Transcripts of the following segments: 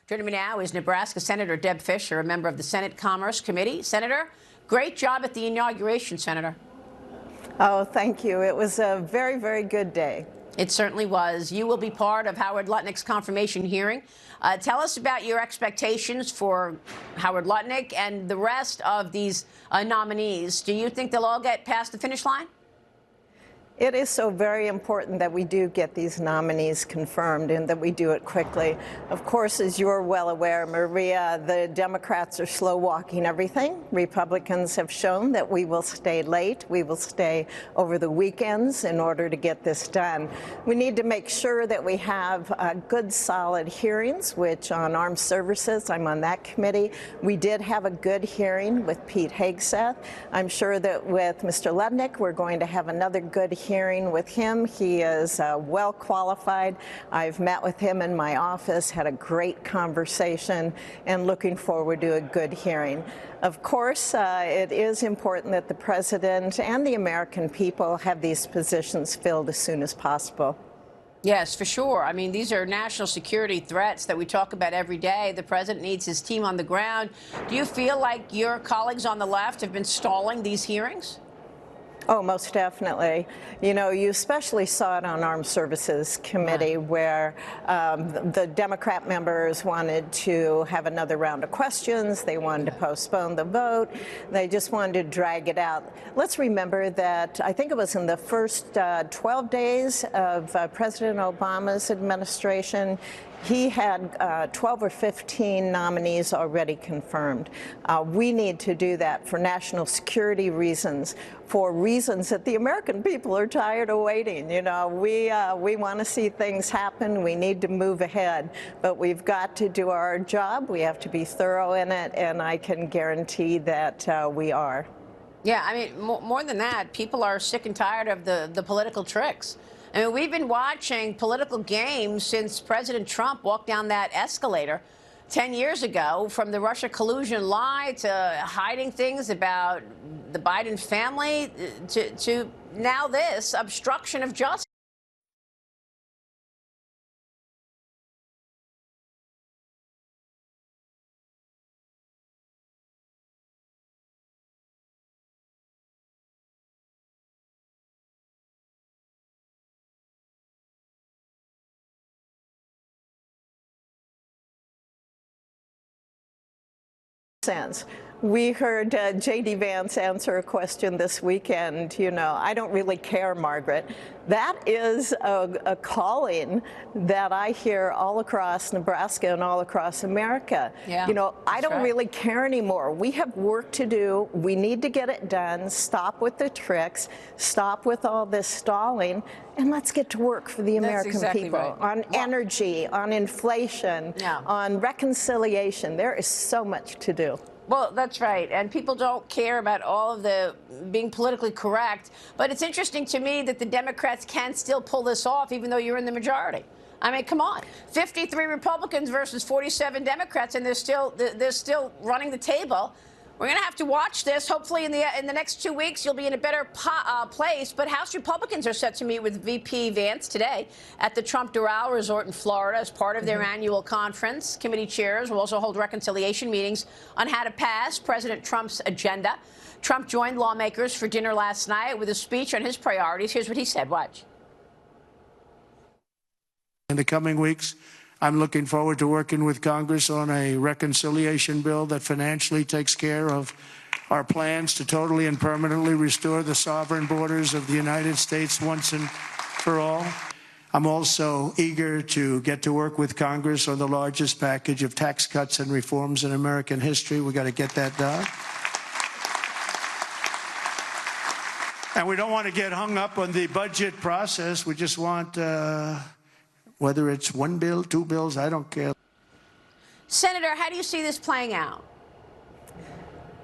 Joining me now is Nebraska Senator Deb Fischer, a member of the Senate Commerce Committee. Senator, great job at the inauguration, Senator. Oh, thank you. It was a very, very good day. It certainly was. You will be part of Howard Lutnick's confirmation hearing. Tell us about your expectations for Howard Lutnick and the rest of these nominees. Do you think they'll all get past the finish line? It is so very important that we do get these nominees confirmed and that we do it quickly. Of course, as you're well aware, Maria, the Democrats are slow walking everything. Republicans have shown that we will stay late. We will stay over the weekends in order to get this done. We need to make sure that we have good, solid hearings, which on armed services, I'm on that committee. We did have a good hearing with Pete Hegseth. I'm sure that with Mr. Lutnick, we're going to have another good hearing with him. He is well qualified. I've met with him in my office, had a great conversation, and looking forward to a good hearing. Of course, it is important that the president and the American people have these positions filled as soon as possible. Yes, for sure. I mean, these are national security threats that we talk about every day. The president needs his team on the ground. Do you feel like your colleagues on the left have been stalling these hearings? Oh, most definitely. You know, you especially saw it on Armed Services Committee where the Democrat members wanted to have another round of questions. They wanted to postpone the vote. They just wanted to drag it out. Let's remember that I think it was in the first 12 days of President Obama's administration, he had 12 or 15 nominees already confirmed. We need to do that for national security reasons, for reasons that the American people are tired of waiting. You know, we want to see things happen. We need to move ahead, but we've got to do our job. We have to be thorough in it, and I can guarantee that we are. Yeah, I mean, more than that, people are sick and tired of the political tricks. I mean, we've been watching political games since President Trump walked down that escalator 10 years ago, from the Russia collusion lie to hiding things about the Biden family to now this obstruction of justice. Sense. We heard J.D. Vance answer a question this weekend. You know, I don't really care, Margaret. That is a calling that I hear all across Nebraska and all across America. Yeah, you know, I don't really care anymore. We have work to do. We need to get it done. Stop with the tricks. Stop with all this stalling. And let's get to work for the American people on energy, on inflation, on reconciliation. There is so much to do. Well, that's right. And people don't care about all of the being politically correct. But it's interesting to me that the Democrats can still pull this off, even though you're in the majority. I mean, come on. 53 Republicans versus 47 Democrats, and they're still running the table. We're going to have to watch this. Hopefully in the next 2 weeks, you'll be in a better place. But House Republicans are set to meet with VP Vance today at the Trump Doral Resort in Florida as part of their annual conference. Committee chairs will also hold reconciliation meetings on how to pass President Trump's agenda. Trump joined lawmakers for dinner last night with a speech on his priorities. Here's what he said. Watch. In the coming weeks, I'm looking forward to working with Congress on a reconciliation bill that financially takes care of our plans to totally and permanently restore the sovereign borders of the United States once and for all. I'm also eager to get to work with Congress on the largest package of tax cuts and reforms in American history. We got to get that done. And we don't want to get hung up on the budget process. We just want whether it's one bill, two bills, I don't care. Senator, how do you see this playing out?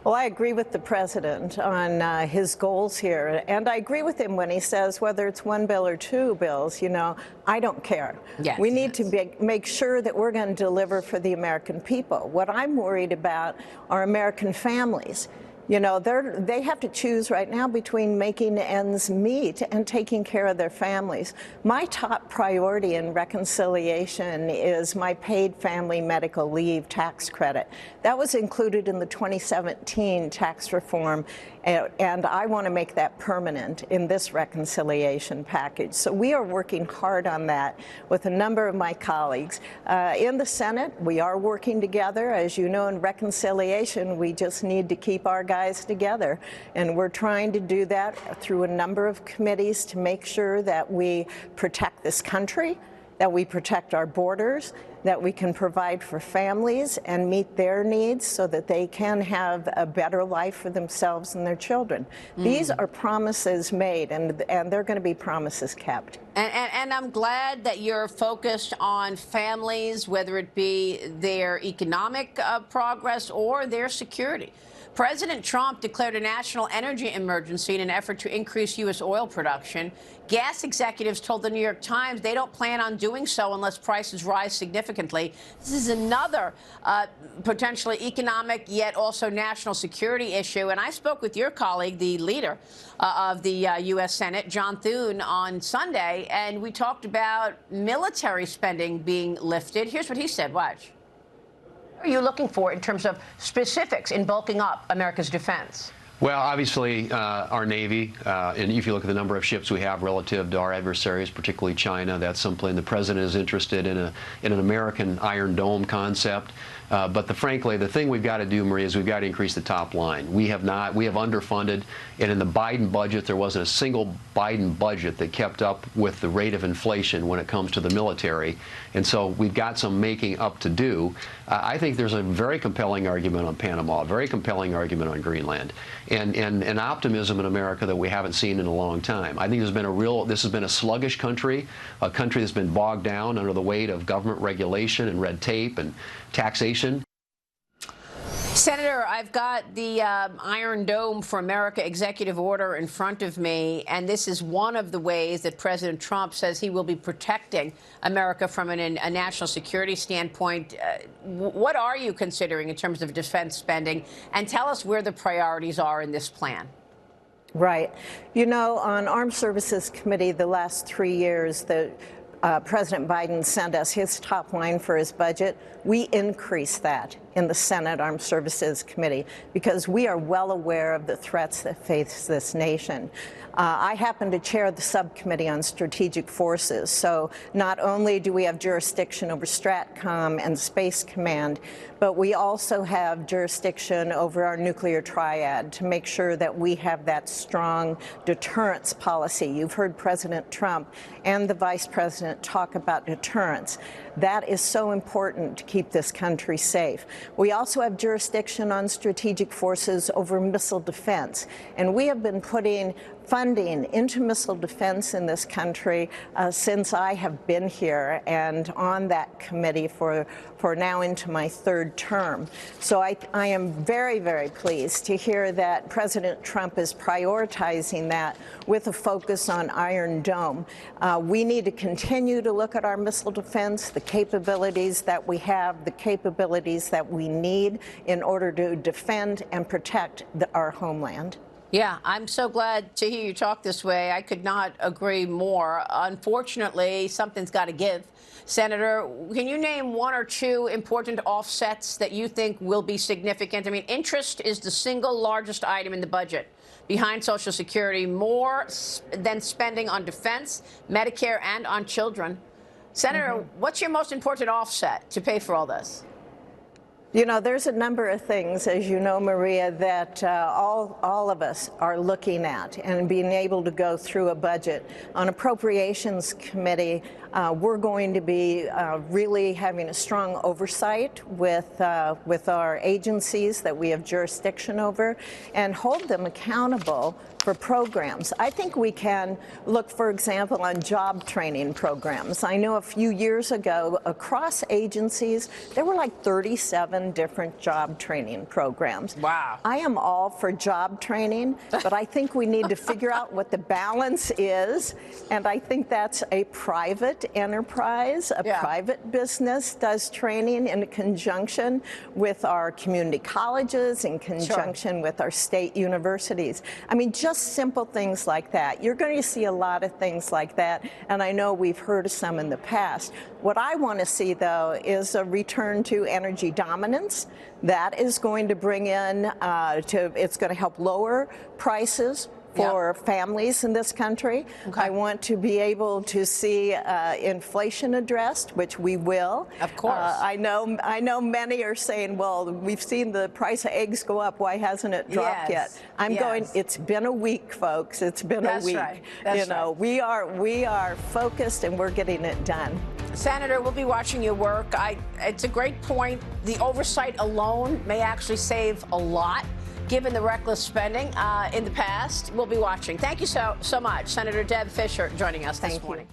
Well, I agree with the president on his goals here. And I agree with him when he says whether it's one bill or two bills, you know, I don't care. Yes, we need to make sure that we're going to deliver for the American people. What I'm worried about are American families. You know, they have to choose right now between making ends meet and taking care of their families. My top priority in reconciliation is my paid family medical leave tax credit. That was included in the 2017 tax reform, and I want to make that permanent in this reconciliation package. So we are working hard on that with a number of my colleagues. In the Senate, we are working together. As you know, in reconciliation, we just need to keep our guys together. And we're trying to do that through a number of committees to make sure that we protect this country, that we protect our borders, that we can provide for families and meet their needs so that they can have a better life for themselves and their children. These are promises made, and they're going to be promises kept. And I'm glad that you're focused on families, whether it be their economic progress or their security. President Trump declared a national energy emergency in an effort to increase U.S. oil production. Gas executives told the New York Times they don't plan on doing so unless prices rise significantly. This is another potentially economic yet also national security issue. And I spoke with your colleague, the leader of the U.S. Senate, John Thune, on Sunday, and we talked about military spending being lifted. Here's what he said. Watch. What are you looking for in terms of specifics in bulking up America's defense? Well, obviously, our Navy, and if you look at the number of ships we have relative to our adversaries, particularly China, that's something the president is interested in, an American Iron Dome concept. But frankly, the thing we've got to do, Maria, is we've got to increase the top line. We have underfunded, and in the Biden budget, there wasn't a single Biden budget that kept up with the rate of inflation when it comes to the military. And so we've got some making up to do. I think there's a very compelling argument on Panama, a very compelling argument on Greenland, and an optimism in America that we haven't seen in a long time. I think this has been a sluggish country, a country that's been bogged down under the weight of government regulation and red tape and taxation. Senator, I've got the Iron Dome for America executive order in front of me, and this is one of the ways that President Trump says he will be protecting America from a national security standpoint. What are you considering in terms of defense spending? And tell us where the priorities are in this plan. Right. You know, on Armed Services Committee the last 3 years, President Biden sent us his top line for his budget. We increased that in the Senate Armed Services Committee because we are well aware of the threats that face this nation. I happen to chair the subcommittee on strategic forces, so not only do we have jurisdiction over STRATCOM and Space Command, but we also have jurisdiction over our nuclear triad to make sure that we have that strong deterrence policy. You've heard President Trump and the Vice President talk about deterrence. That is so important to keep this country safe. We also have jurisdiction on strategic forces over missile defense, and we have been putting funding into missile defense in this country since I have been here and on that committee for now into my third term. So I am very, very pleased to hear that President Trump is prioritizing that with a focus on Iron Dome. We need to continue to look at our missile defense, the capabilities that we have, the capabilities that we need in order to defend and protect our homeland. Yeah, I'm so glad to hear you talk this way. I could not agree more. Unfortunately, something's got to give. Senator, can you name one or two important offsets that you think will be significant? I mean, interest is the single largest item in the budget behind Social Security, more than spending on defense, Medicare, and on children. Senator, what's your most important offset to pay for all this? You know, there's a number of things, as you know, Maria, that all of us are looking at and being able to go through a budget. On Appropriations Committee, we're going to be really having a strong oversight with our agencies that we have jurisdiction over and hold them accountable for programs. I think we can look, for example, on job training programs. I know a few years ago, across agencies, there were like 37 different job training programs. Wow. I am all for job training, but I think we need to figure out what the balance is, and I think that's a private private enterprise, a private business does training in conjunction with our community colleges, in conjunction with our state universities. I mean, just simple things like that. You're going to see a lot of things like that, and I know we've heard of some in the past. What I want to see, though, is a return to energy dominance. That is going to bring in, it's going to help lower prices for families in this country. I want to be able to see inflation addressed, which we will. Of course. I know many are saying, well, we've seen the price of eggs go up. Why hasn't it dropped yet? I'm going, it's been a week, folks. It's been a week. Right. That's right. We are focused and we're getting it done. Senator, we'll be watching your work. It's a great point. The oversight alone may actually save a lot, given the reckless spending in the past. We'll be watching. Thank you so much, Senator Deb Fischer, joining us this morning.